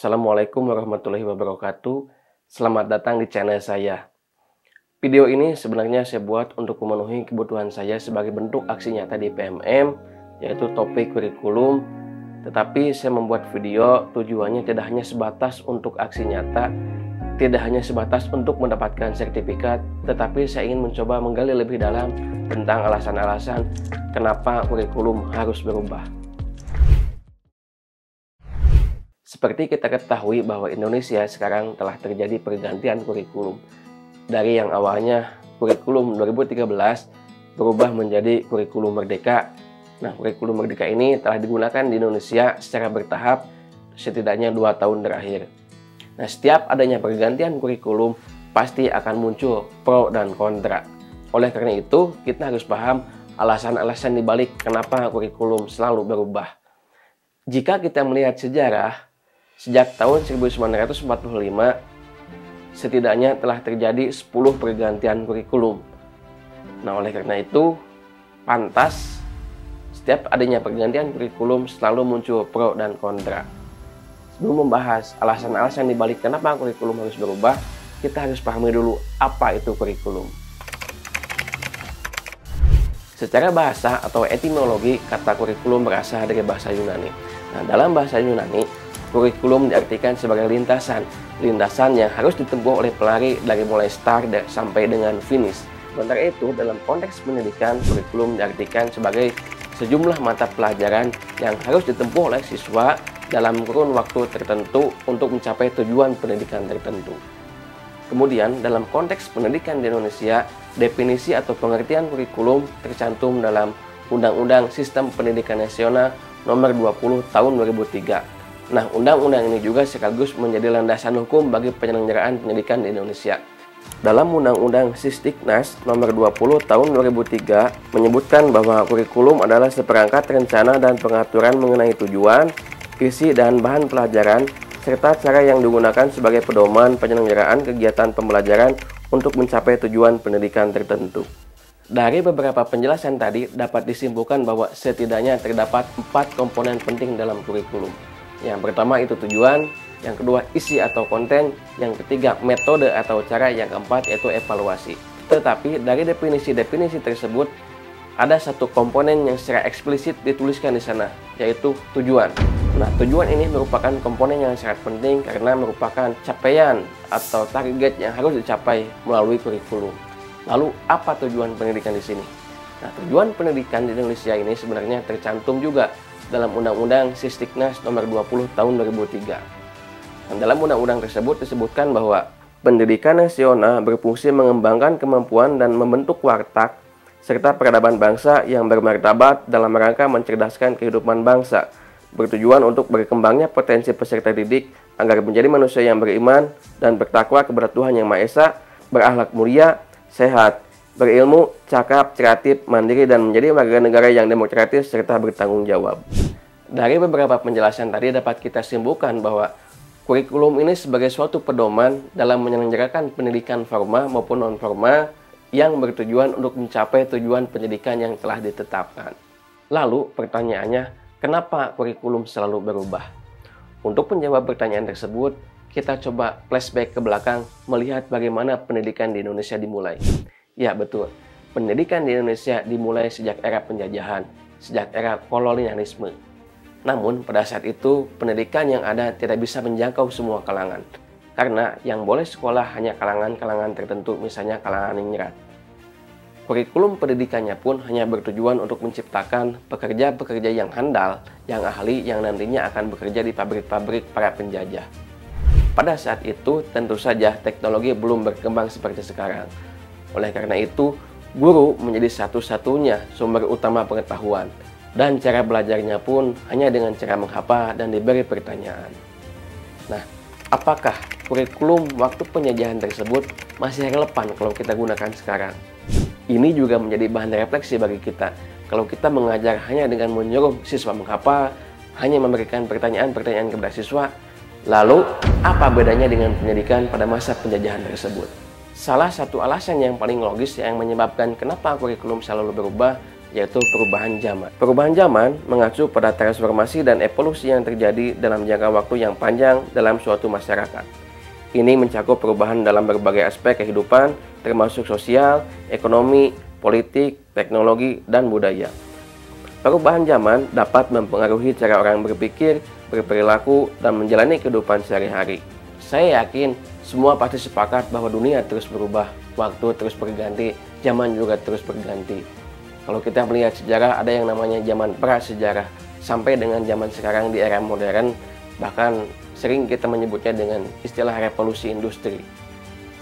Assalamualaikum warahmatullahi wabarakatuh. Selamat datang di channel saya. Video ini sebenarnya saya buat untuk memenuhi kebutuhan saya sebagai bentuk aksi nyata di PMM, yaitu topik kurikulum. Tetapi saya membuat video tujuannya tidak hanya sebatas untuk aksi nyata, tidak hanya sebatas untuk mendapatkan sertifikat, tetapi saya ingin mencoba menggali lebih dalam tentang alasan-alasan kenapa kurikulum harus berubah. Seperti kita ketahui bahwa Indonesia sekarang telah terjadi pergantian kurikulum. Dari yang awalnya kurikulum 2013 berubah menjadi kurikulum merdeka. Nah, kurikulum merdeka ini telah digunakan di Indonesia secara bertahap setidaknya 2 tahun terakhir. Nah, setiap adanya pergantian kurikulum pasti akan muncul pro dan kontra. Oleh karena itu, kita harus paham alasan-alasan dibalik kenapa kurikulum selalu berubah. Jika kita melihat sejarah, sejak tahun 1945, setidaknya telah terjadi 10 pergantian kurikulum. Nah, oleh karena itu, pantas setiap adanya pergantian kurikulum selalu muncul pro dan kontra. Sebelum membahas alasan-alasan dibalik kenapa kurikulum harus berubah, kita harus pahami dulu apa itu kurikulum. Secara bahasa atau etimologi, kata kurikulum berasal dari bahasa Yunani. Nah, dalam bahasa Yunani, kurikulum diartikan sebagai lintasan yang harus ditempuh oleh pelari dari mulai start sampai dengan finish. Sementara itu, dalam konteks pendidikan, kurikulum diartikan sebagai sejumlah mata pelajaran yang harus ditempuh oleh siswa dalam kurun waktu tertentu untuk mencapai tujuan pendidikan tertentu. Kemudian, dalam konteks pendidikan di Indonesia, definisi atau pengertian kurikulum tercantum dalam Undang-Undang Sistem Pendidikan Nasional Nomor 20 Tahun 2003. Nah, undang-undang ini juga sekaligus menjadi landasan hukum bagi penyelenggaraan pendidikan di Indonesia. Dalam Undang-Undang Sisdiknas Nomor 20 Tahun 2003 menyebutkan bahwa kurikulum adalah seperangkat rencana dan pengaturan mengenai tujuan, isi dan bahan pelajaran, serta cara yang digunakan sebagai pedoman penyelenggaraan kegiatan pembelajaran untuk mencapai tujuan pendidikan tertentu. Dari beberapa penjelasan tadi dapat disimpulkan bahwa setidaknya terdapat 4 komponen penting dalam kurikulum. Yang pertama itu tujuan, yang kedua isi atau konten, yang ketiga metode atau cara, yang keempat yaitu evaluasi. Tetapi dari definisi-definisi tersebut ada satu komponen yang secara eksplisit dituliskan di sana, yaitu tujuan. Nah, tujuan ini merupakan komponen yang sangat penting karena merupakan capaian atau target yang harus dicapai melalui kurikulum. Lalu apa tujuan pendidikan di sini? Nah, tujuan pendidikan di Indonesia ini sebenarnya tercantum juga dalam Undang-Undang Sisdiknas Nomor 20 Tahun 2003. Dan dalam undang-undang tersebut disebutkan bahwa pendidikan nasional berfungsi mengembangkan kemampuan dan membentuk watak serta peradaban bangsa yang bermartabat dalam rangka mencerdaskan kehidupan bangsa, bertujuan untuk berkembangnya potensi peserta didik agar menjadi manusia yang beriman dan bertakwa kepada Tuhan Yang Maha Esa, berakhlak mulia, sehat, berilmu, cakap, kreatif, mandiri, dan menjadi warga negara yang demokratis serta bertanggung jawab. Dari beberapa penjelasan tadi dapat kita simpulkan bahwa kurikulum ini sebagai suatu pedoman dalam menyelenggarakan pendidikan formal maupun non-formal yang bertujuan untuk mencapai tujuan pendidikan yang telah ditetapkan. Lalu pertanyaannya, kenapa kurikulum selalu berubah? Untuk menjawab pertanyaan tersebut, kita coba flashback ke belakang melihat bagaimana pendidikan di Indonesia dimulai. Ya, betul. Pendidikan di Indonesia dimulai sejak era penjajahan, sejak era kolonialisme. Namun, pada saat itu, pendidikan yang ada tidak bisa menjangkau semua kalangan. Karena yang boleh sekolah hanya kalangan-kalangan tertentu, misalnya kalangan ningrat. Kurikulum pendidikannya pun hanya bertujuan untuk menciptakan pekerja-pekerja yang handal, yang ahli, yang nantinya akan bekerja di pabrik-pabrik para penjajah. Pada saat itu, tentu saja teknologi belum berkembang seperti sekarang. Oleh karena itu, guru menjadi satu-satunya sumber utama pengetahuan. Dan cara belajarnya pun hanya dengan cara menghafal dan diberi pertanyaan. Nah, apakah kurikulum waktu penjajahan tersebut masih relevan kalau kita gunakan sekarang? Ini juga menjadi bahan refleksi bagi kita. Kalau kita mengajar hanya dengan menyuruh siswa menghafal, hanya memberikan pertanyaan-pertanyaan kepada siswa, lalu apa bedanya dengan pendidikan pada masa penjajahan tersebut? Salah satu alasan yang paling logis yang menyebabkan kenapa kurikulum selalu berubah yaitu perubahan zaman. Perubahan zaman mengacu pada transformasi dan evolusi yang terjadi dalam jangka waktu yang panjang dalam suatu masyarakat. Ini mencakup perubahan dalam berbagai aspek kehidupan, termasuk sosial, ekonomi, politik, teknologi, dan budaya. Perubahan zaman dapat mempengaruhi cara orang berpikir, berperilaku, dan menjalani kehidupan sehari-hari. Saya yakin semua pasti sepakat bahwa dunia terus berubah, waktu terus berganti, zaman juga terus berganti. Kalau kita melihat sejarah, ada yang namanya zaman prasejarah, sampai dengan zaman sekarang di era modern, bahkan sering kita menyebutnya dengan istilah revolusi industri.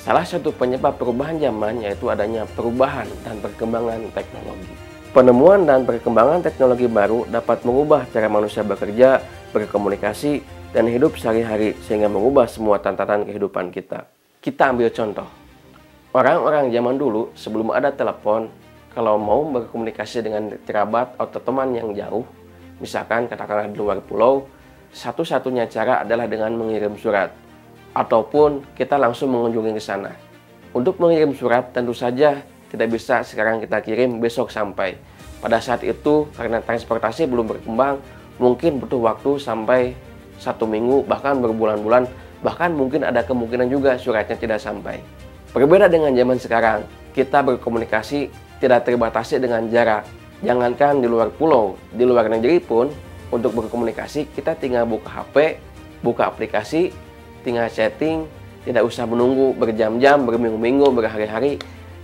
Salah satu penyebab perubahan zaman yaitu adanya perubahan dan perkembangan teknologi. Penemuan dan perkembangan teknologi baru dapat mengubah cara manusia bekerja, berkomunikasi, dan hidup sehari-hari sehingga mengubah semua tatanan kehidupan kita. Kita ambil contoh. Orang-orang zaman dulu sebelum ada telepon, kalau mau berkomunikasi dengan kerabat atau teman yang jauh, misalkan katakanlah di luar pulau, satu-satunya cara adalah dengan mengirim surat, ataupun kita langsung mengunjungi ke sana. Untuk mengirim surat tentu saja tidak bisa sekarang kita kirim besok sampai. Pada saat itu karena transportasi belum berkembang, mungkin butuh waktu sampai 1 minggu, bahkan berbulan-bulan, bahkan mungkin ada kemungkinan juga suratnya tidak sampai. Berbeda dengan zaman sekarang, kita berkomunikasi tidak terbatasi dengan jarak. Jangankan di luar pulau, di luar negeri pun untuk berkomunikasi kita tinggal buka HP, buka aplikasi, tinggal chatting, tidak usah menunggu berjam-jam, berminggu-minggu, berhari-hari.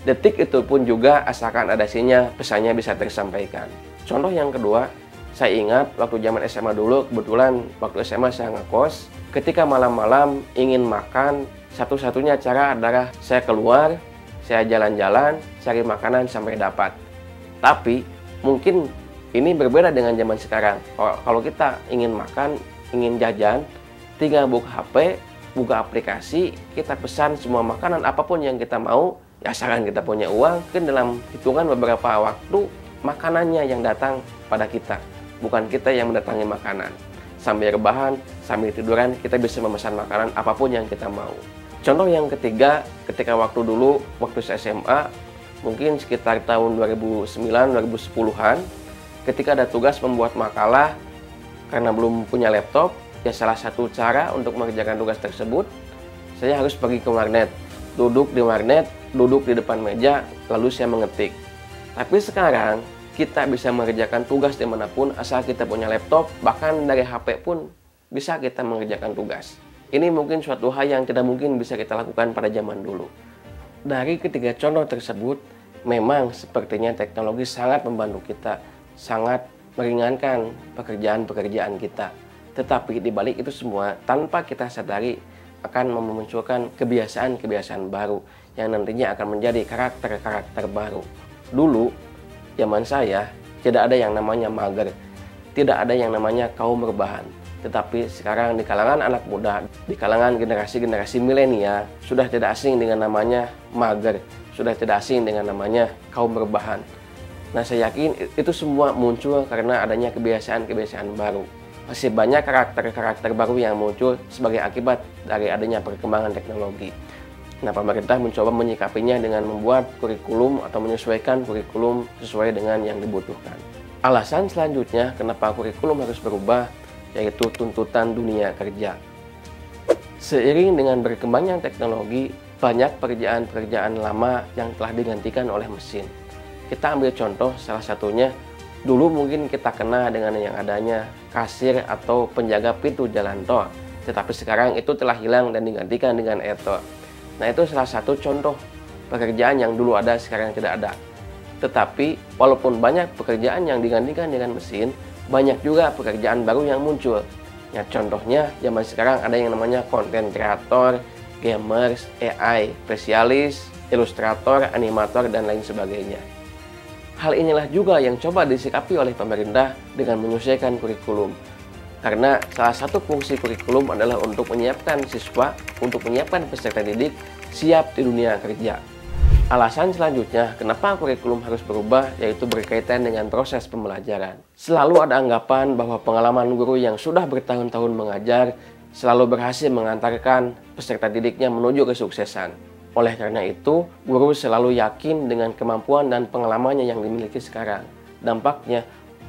Detik itu pun juga asalkan ada sinyal, pesannya bisa tersampaikan. Contoh yang kedua, saya ingat waktu zaman SMA dulu, kebetulan waktu SMA saya ngekos, ketika malam-malam ingin makan, satu-satunya cara adalah saya keluar, saya jalan-jalan, cari makanan sampai dapat. Tapi mungkin ini berbeda dengan zaman sekarang. Kalau kita ingin makan, ingin jajan, tinggal buka HP, buka aplikasi, kita pesan semua makanan apapun yang kita mau, ya asalkan kita punya uang, kan dalam hitungan beberapa waktu makanannya yang datang pada kita, bukan kita yang mendatangi makanan. Sambil rebahan, sambil tiduran, kita bisa memesan makanan apapun yang kita mau. Contoh yang ketiga, ketika waktu dulu, waktu saya SMA, mungkin sekitar tahun 2009-2010-an, ketika ada tugas membuat makalah, karena belum punya laptop, ya salah satu cara untuk mengerjakan tugas tersebut, saya harus pergi ke warnet. Duduk di warnet, duduk di depan meja, lalu saya mengetik. Tapi sekarang, kita bisa mengerjakan tugas dimanapun asal kita punya laptop, bahkan dari HP pun bisa kita mengerjakan tugas. Ini mungkin suatu hal yang tidak mungkin bisa kita lakukan pada zaman dulu. Dari ketiga contoh tersebut, memang sepertinya teknologi sangat membantu kita, sangat meringankan pekerjaan-pekerjaan kita. Tetapi di balik itu semua, tanpa kita sadari, akan memunculkan kebiasaan-kebiasaan baru yang nantinya akan menjadi karakter-karakter baru. Dulu, zaman saya, tidak ada yang namanya mager, tidak ada yang namanya kaum rebahan. Tetapi sekarang di kalangan anak muda, di kalangan generasi-generasi milenial, sudah tidak asing dengan namanya mager, sudah tidak asing dengan namanya kaum rebahan. Nah, saya yakin itu semua muncul karena adanya kebiasaan-kebiasaan baru. Masih banyak karakter-karakter baru yang muncul sebagai akibat dari adanya perkembangan teknologi. Nah, pemerintah mencoba menyikapinya dengan membuat kurikulum atau menyesuaikan kurikulum sesuai dengan yang dibutuhkan. Alasan selanjutnya kenapa kurikulum harus berubah, yaitu tuntutan dunia kerja. Seiring dengan berkembangnya teknologi, banyak pekerjaan-pekerjaan lama yang telah digantikan oleh mesin. Kita ambil contoh salah satunya, dulu mungkin kita kenal dengan yang adanya kasir atau penjaga pintu jalan tol, tetapi sekarang itu telah hilang dan digantikan dengan e-tol. Nah, itu salah satu contoh pekerjaan yang dulu ada sekarang tidak ada. Tetapi walaupun banyak pekerjaan yang digantikan dengan mesin, banyak juga pekerjaan baru yang muncul. Ya, contohnya zaman sekarang ada yang namanya content creator, gamers, AI, spesialis, ilustrator, animator, dan lain sebagainya. Hal inilah juga yang coba disikapi oleh pemerintah dengan menyesuaikan kurikulum. Karena salah satu fungsi kurikulum adalah untuk menyiapkan siswa, untuk menyiapkan peserta didik siap di dunia kerja. Alasan selanjutnya kenapa kurikulum harus berubah yaitu berkaitan dengan proses pembelajaran. Selalu ada anggapan bahwa pengalaman guru yang sudah bertahun-tahun mengajar selalu berhasil mengantarkan peserta didiknya menuju kesuksesan. Oleh karena itu, guru selalu yakin dengan kemampuan dan pengalamannya yang dimiliki sekarang. Dampaknya,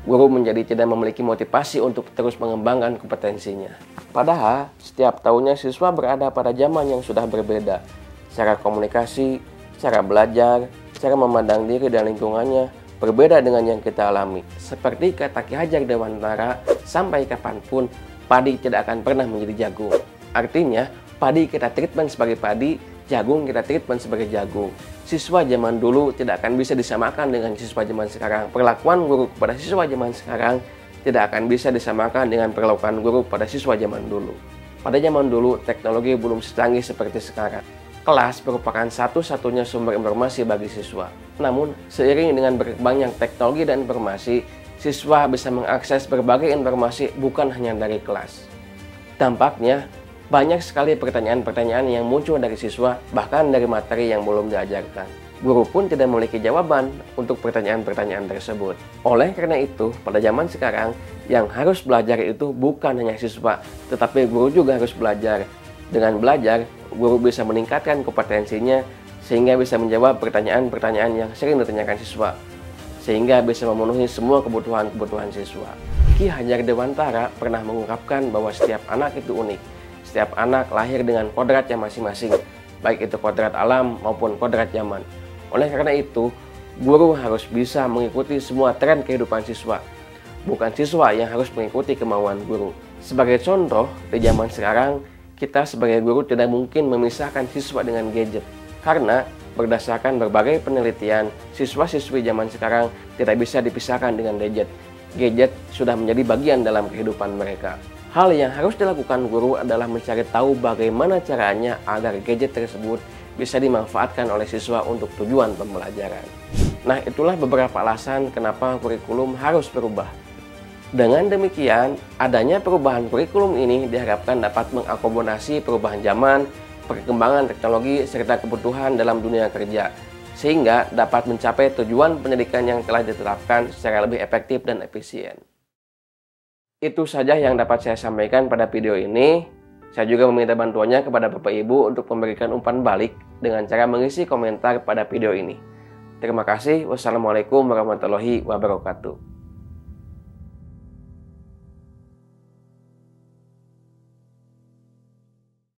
guru menjadi tidak memiliki motivasi untuk terus mengembangkan kompetensinya. Padahal, setiap tahunnya siswa berada pada zaman yang sudah berbeda. Cara komunikasi, cara belajar, cara memandang diri dan lingkungannya berbeda dengan yang kita alami. Seperti kata Ki Hajar Dewantara, sampai kapanpun padi tidak akan pernah menjadi jagung. Artinya, padi kita treatment sebagai padi, jagung kita treatment sebagai jagung. Siswa zaman dulu tidak akan bisa disamakan dengan siswa zaman sekarang. Perlakuan guru kepada siswa zaman sekarang tidak akan bisa disamakan dengan perlakuan guru pada siswa zaman dulu. Pada zaman dulu, teknologi belum secanggih seperti sekarang. Kelas merupakan satu-satunya sumber informasi bagi siswa. Namun, seiring dengan berkembangnya teknologi dan informasi, siswa bisa mengakses berbagai informasi bukan hanya dari kelas. Dampaknya, banyak sekali pertanyaan-pertanyaan yang muncul dari siswa, bahkan dari materi yang belum diajarkan. Guru pun tidak memiliki jawaban untuk pertanyaan-pertanyaan tersebut. Oleh karena itu, pada zaman sekarang, yang harus belajar itu bukan hanya siswa, tetapi guru juga harus belajar. Dengan belajar, guru bisa meningkatkan kompetensinya, sehingga bisa menjawab pertanyaan-pertanyaan yang sering ditanyakan siswa, sehingga bisa memenuhi semua kebutuhan siswa. Ki Hajar Dewantara pernah mengungkapkan bahwa setiap anak itu unik. Setiap anak lahir dengan kodratnya masing-masing, baik itu kodrat alam maupun kodrat zaman. Oleh karena itu, guru harus bisa mengikuti semua tren kehidupan siswa. Bukan siswa yang harus mengikuti kemauan guru. Sebagai contoh, di zaman sekarang, kita sebagai guru tidak mungkin memisahkan siswa dengan gadget. Karena berdasarkan berbagai penelitian, siswa-siswi zaman sekarang tidak bisa dipisahkan dengan gadget. Gadget sudah menjadi bagian dalam kehidupan mereka. Hal yang harus dilakukan guru adalah mencari tahu bagaimana caranya agar gadget tersebut bisa dimanfaatkan oleh siswa untuk tujuan pembelajaran. Nah, itulah beberapa alasan kenapa kurikulum harus berubah. Dengan demikian, adanya perubahan kurikulum ini diharapkan dapat mengakomodasi perubahan zaman, perkembangan teknologi, serta kebutuhan dalam dunia kerja, sehingga dapat mencapai tujuan pendidikan yang telah ditetapkan secara lebih efektif dan efisien. Itu saja yang dapat saya sampaikan pada video ini. Saya juga meminta bantuannya kepada Bapak Ibu untuk memberikan umpan balik dengan cara mengisi komentar pada video ini. Terima kasih. Wassalamualaikum warahmatullahi wabarakatuh.